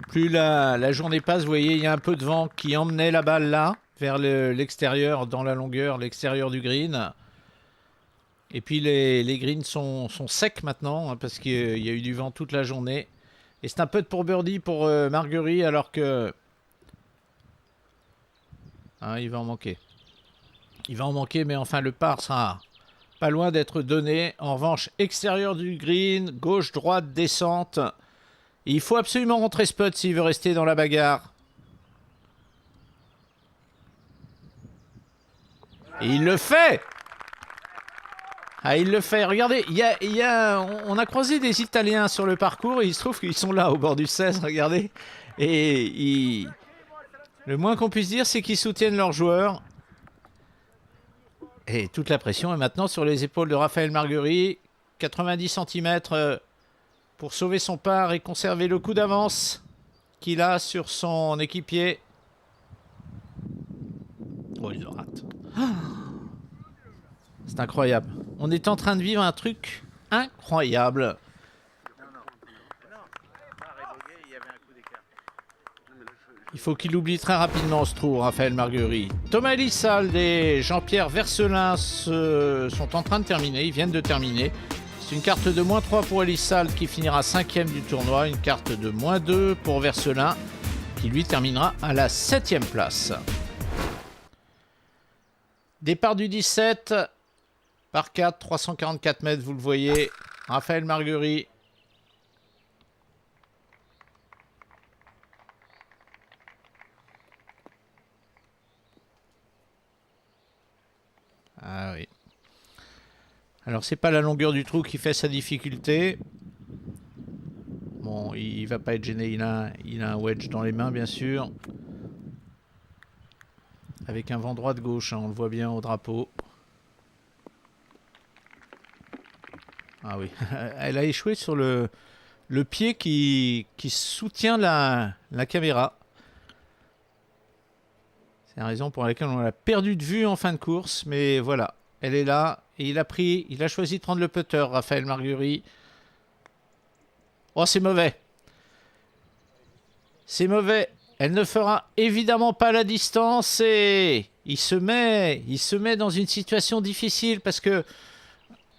Speaker 1: Plus la journée passe, vous voyez, il y a un peu de vent qui emmenait la balle là, vers l'extérieur, dans la longueur, l'extérieur du green. Et puis les greens sont secs maintenant, hein, parce qu'il y a eu du vent toute la journée. Et c'est un putt pour birdie pour Marguerite, alors que... Hein, il va en manquer. Il va en manquer, mais enfin le par sera pas loin d'être donné. En revanche, extérieur du green, gauche, droite, descente. Et il faut absolument rentrer ce putt s'il veut rester dans la bagarre. Et il le fait! Ah, il le fait. Regardez, on a croisé des Italiens sur le parcours et il se trouve qu'ils sont là au bord du 16, regardez. Et le moins qu'on puisse dire, c'est qu'ils soutiennent leurs joueurs. Et toute la pression est maintenant sur les épaules de Raphaël Marguerite. 90 cm pour sauver son par et conserver le coup d'avance qu'il a sur son équipier. Oh, il le rate. C'est incroyable. On est en train de vivre un truc incroyable. Il faut qu'il oublie très rapidement ce trou, Raphaël Marguerite. Thomas Elissalde et Jean-Pierre Vercelin sont en train de terminer. Ils viennent de terminer. C'est une carte de -3 pour Elissalde qui finira 5e du tournoi. Une carte de -2 pour Vercelin qui lui terminera à la 7e place. Départ du 17 par 4, 344 mètres, vous le voyez. Raphaël Marguerite. Ah oui. Alors, c'est pas la longueur du trou qui fait sa difficulté. Bon, il va pas être gêné. Il a un wedge dans les mains, bien sûr. Avec un vent droite-gauche, hein, on le voit bien au drapeau. Ah oui, elle a échoué sur le pied qui soutient la caméra. C'est la raison pour laquelle on l'a perdu de vue en fin de course. Mais voilà, elle est là. Et il a choisi de prendre le putter, Raphaël Marguerite. Oh, c'est mauvais. C'est mauvais. Elle ne fera évidemment pas la distance. Et il se met dans une situation difficile parce que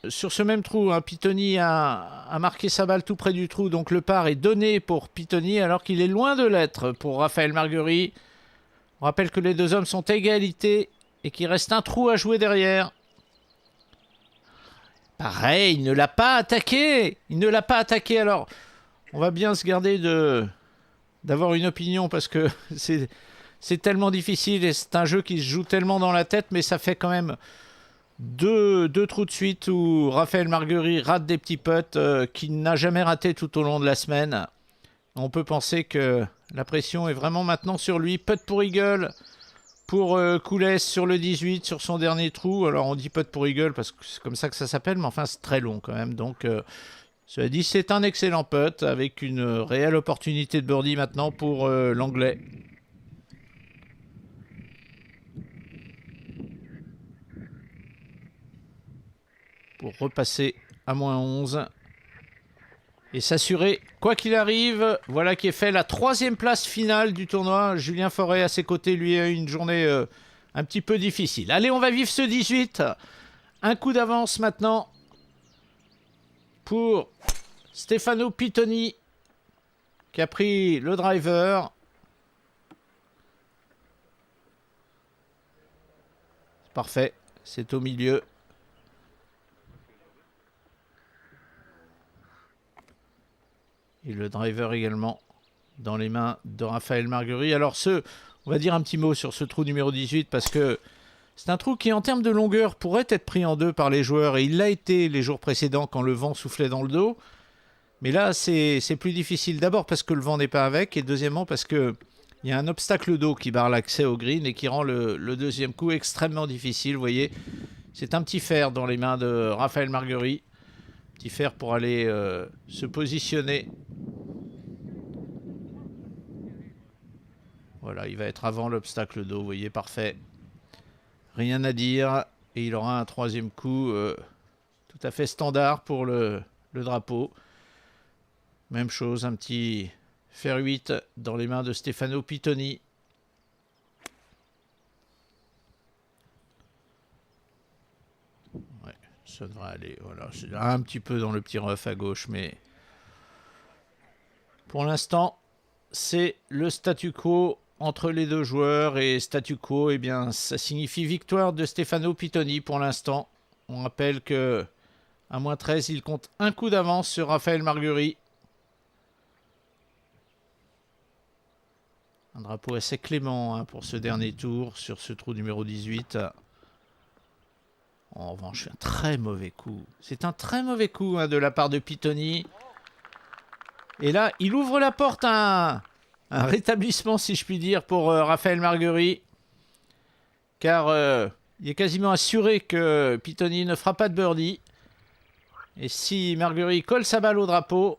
Speaker 1: sur ce même trou, hein, Pitoni a marqué sa balle tout près du trou. Donc le par est donné pour Pitoni alors qu'il est loin de l'être pour Raphaël Marguerite. On rappelle que les deux hommes sont à égalité et qu'il reste un trou à jouer derrière. Pareil, il ne l'a pas attaqué. Il ne l'a pas attaqué. Alors, on va bien se garder d'avoir une opinion parce que c'est tellement difficile et c'est un jeu qui se joue tellement dans la tête, mais ça fait quand même deux trous de suite où Raphaël Marguerite rate des petits putts qu'il n'a jamais raté tout au long de la semaine. On peut penser que la pression est vraiment maintenant sur lui. Putt pour eagle pour Coulès sur le 18, sur son dernier trou. Alors on dit putt pour eagle parce que c'est comme ça que ça s'appelle, mais enfin c'est très long quand même. Donc cela dit, c'est un excellent putt avec une réelle opportunité de birdie maintenant pour l'Anglais. Pour repasser à -11 et s'assurer, quoi qu'il arrive, voilà qui est fait. La 3e place finale du tournoi. Julien Forêt à ses côtés, lui, a eu une journée un petit peu difficile. Allez, on va vivre ce 18. Un coup d'avance maintenant pour Stefano Pitoni qui a pris le driver. Parfait, c'est au milieu. Et le driver également dans les mains de Raphaël Marguerite. Alors on va dire un petit mot sur ce trou numéro 18 parce que c'est un trou qui en termes de longueur pourrait être pris en deux par les joueurs et il l'a été les jours précédents quand le vent soufflait dans le dos. Mais là c'est plus difficile d'abord parce que le vent n'est pas avec et deuxièmement parce qu'il y a un obstacle d'eau qui barre l'accès au green et qui rend le deuxième coup extrêmement difficile. Vous voyez, C'est un petit fer dans les mains de Raphaël Marguerie. Petit fer pour aller se positionner. Voilà, il va être avant l'obstacle d'eau, vous voyez, parfait. Rien à dire. Et il aura un troisième coup tout à fait standard pour le drapeau. Même chose, un petit fer 8 dans les mains de Stefano Pittoni. Ouais, ça devrait aller. Voilà, c'est un petit peu dans le petit rough à gauche, mais pour l'instant, c'est le statu quo entre les deux joueurs. Et statu quo, eh bien, ça signifie victoire de Stefano Pittoni pour l'instant. On rappelle que à moins 13, il compte un coup d'avance sur Raphaël Marguerie. Un drapeau assez clément pour ce dernier tour, sur ce trou numéro 18. En revanche, un très mauvais coup. C'est un très mauvais coup de la part de Pittoni. Et là, il ouvre la porte à un rétablissement, si je puis dire, pour Raphaël Marguerie. Car il est quasiment assuré que Pittoni ne fera pas de birdie. Et si Marguerie colle sa balle au drapeau,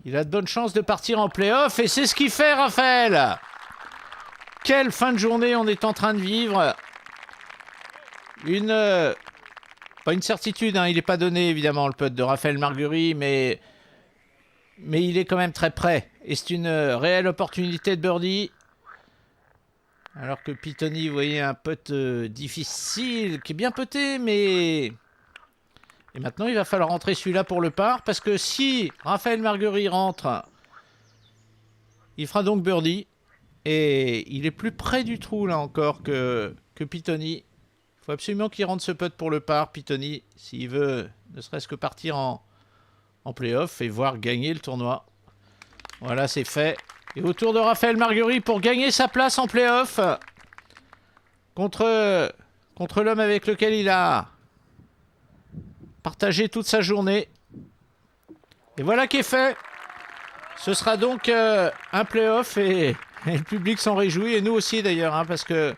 Speaker 1: il a de bonnes chances de partir en play-off. Et c'est ce qu'il fait, Raphaël. Quelle fin de journée on est en train de vivre. Pas une certitude, il n'est pas donné, évidemment, le putt de Raphaël Marguerie, mais il est quand même très près. Et c'est une réelle opportunité de birdie. Alors que Pittoni, vous voyez, un putt difficile, qui est bien putté, mais... Et maintenant, il va falloir rentrer celui-là pour le par, parce que si Raphaël Marguerie rentre, il fera donc birdie. Et il est plus près du trou, là, encore, que Pittoni. Il faut absolument qu'il rentre ce putt pour le par, Pittoni, s'il veut ne serait-ce que partir en play-off et voir gagner le tournoi. Voilà, c'est fait. Et au tour de Raphaël Marguerie pour gagner sa place en play-off contre l'homme avec lequel il a partagé toute sa journée. Et voilà qui est fait. Ce sera donc un play-off et le public s'en réjouit, et nous aussi d'ailleurs, parce que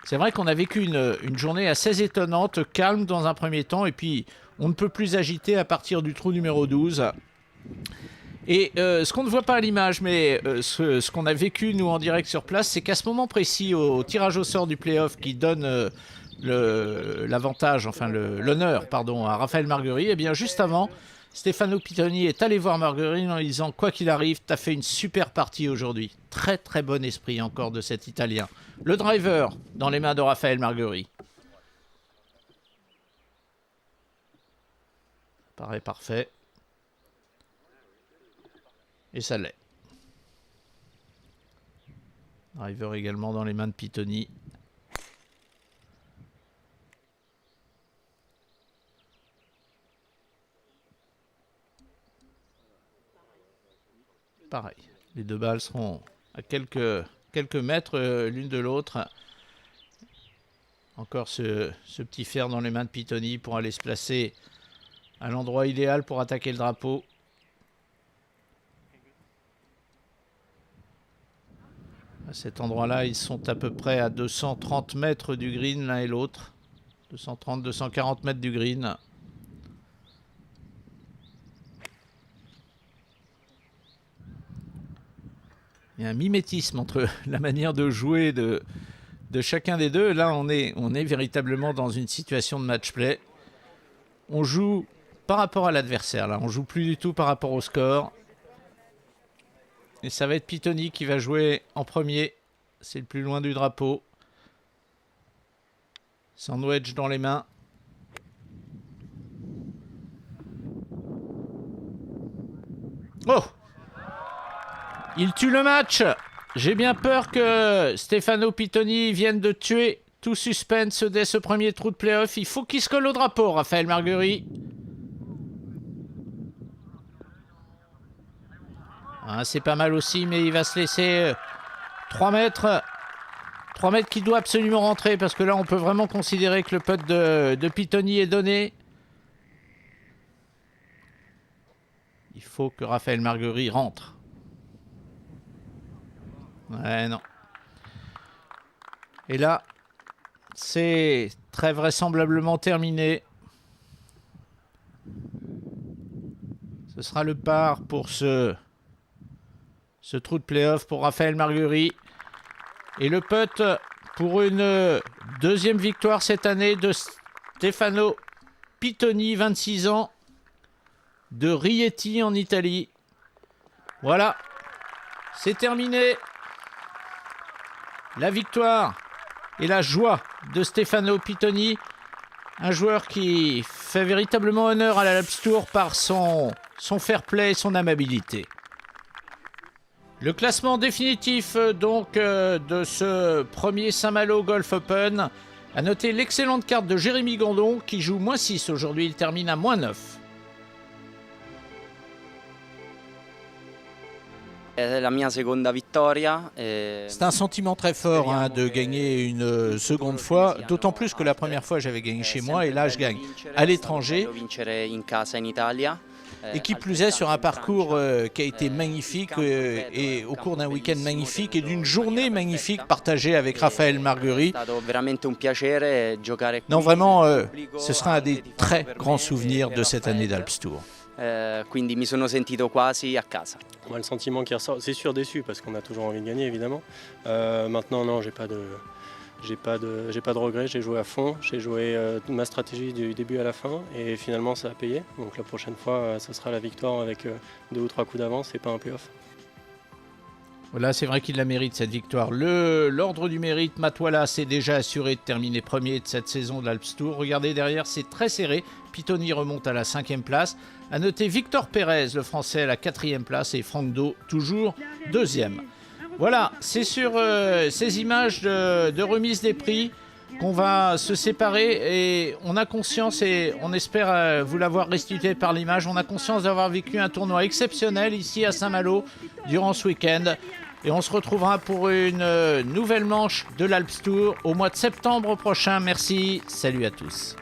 Speaker 1: c'est vrai qu'on a vécu une journée assez étonnante, calme dans un premier temps, et puis on ne peut plus agiter à partir du trou numéro 12. Et ce qu'on ne voit pas à l'image, mais ce qu'on a vécu nous en direct sur place, c'est qu'à ce moment précis, au tirage au sort du play-off qui donne l'avantage, enfin l'honneur, à Raphaël Marguerie, et bien juste avant, Stefano Pittoni est allé voir Marguerie en lui disant « Quoi qu'il arrive, tu as fait une super partie aujourd'hui. » Très très bon esprit encore de cet Italien. Le driver dans les mains de Raphaël Marguerie. Paraît parfait. Et ça l'est. Driver également dans les mains de Pittoni. Pareil, les deux balles seront à quelques mètres l'une de l'autre. Encore ce petit fer dans les mains de Pittoni pour aller se placer à l'endroit idéal pour attaquer le drapeau. À cet endroit-là, ils sont à peu près à 230 mètres du green l'un et l'autre. 230, 240 mètres du green. Il y a un mimétisme entre la manière de jouer de chacun des deux. Là, on est véritablement dans une situation de match-play. On joue par rapport à l'adversaire. Là, on joue plus du tout par rapport au score. Et ça va être Pittoni qui va jouer en premier. C'est le plus loin du drapeau. Sandwich dans les mains. Oh! Il tue le match. J'ai bien peur que Stefano Pittoni vienne de tuer tout suspense dès ce premier trou de play-off. Il faut qu'il se colle au drapeau, Raphaël Marguerie. C'est pas mal aussi, mais il va se laisser 3 mètres. 3 mètres qui doit absolument rentrer, parce que là, on peut vraiment considérer que le putt de Pittoni est donné. Il faut que Raphaël Marguerie rentre. Ouais, non. Et là, c'est très vraisemblablement terminé. Ce sera le par pour ce trou de play-off pour Raphaël Marguerite. Et le putt pour une deuxième victoire cette année de Stefano Pittoni, 26 ans, de Rieti en Italie. Voilà, c'est terminé. La victoire et la joie de Stefano Pittoni, un joueur qui fait véritablement honneur à la Alps Tour par son fair play et son amabilité. Le classement définitif donc de ce premier Saint-Malo Golf Open a noté l'excellente carte de Jérémy Gandon qui joue -6 aujourd'hui, il termine à -9.
Speaker 8: C'est
Speaker 1: un sentiment très fort de gagner une seconde fois, d'autant plus que la première fois j'avais gagné chez moi et là je gagne à l'étranger. Et qui plus est sur un parcours qui a été magnifique et au cours d'un week-end magnifique et d'une journée magnifique partagée avec Raphaël Marguerite. Non, vraiment, ce sera un des très grands souvenirs de cette année d'Alps Tour.
Speaker 8: Quindi mi sono sentito quasi a casa.
Speaker 6: Moi, le sentiment qui ressort, c'est sûr déçu parce qu'on a toujours envie de gagner évidemment. Maintenant non, j'ai pas de regrets, j'ai joué à fond, j'ai joué ma stratégie du début à la fin et finalement ça a payé. Donc la prochaine fois, ce sera la victoire avec 2 ou 3 coups d'avance et pas un play-off.
Speaker 1: Voilà, c'est vrai qu'il la mérite cette victoire. L'ordre du mérite, Matoila s'est déjà assuré de terminer premier de cette saison de l'Alps Tour. Regardez derrière, c'est très serré. Pittoni remonte à la 5e place. À noter Victor Pérez, le français, à la 4e place et Franck Do, toujours 2e. Voilà, c'est sur ces images de remise des prix qu'on va se séparer et on a conscience, et on espère vous l'avoir restitué par l'image, on a conscience d'avoir vécu un tournoi exceptionnel ici à Saint-Malo durant ce week-end. Et on se retrouvera pour une nouvelle manche de l'Alps Tour au mois de septembre prochain. Merci, salut à tous.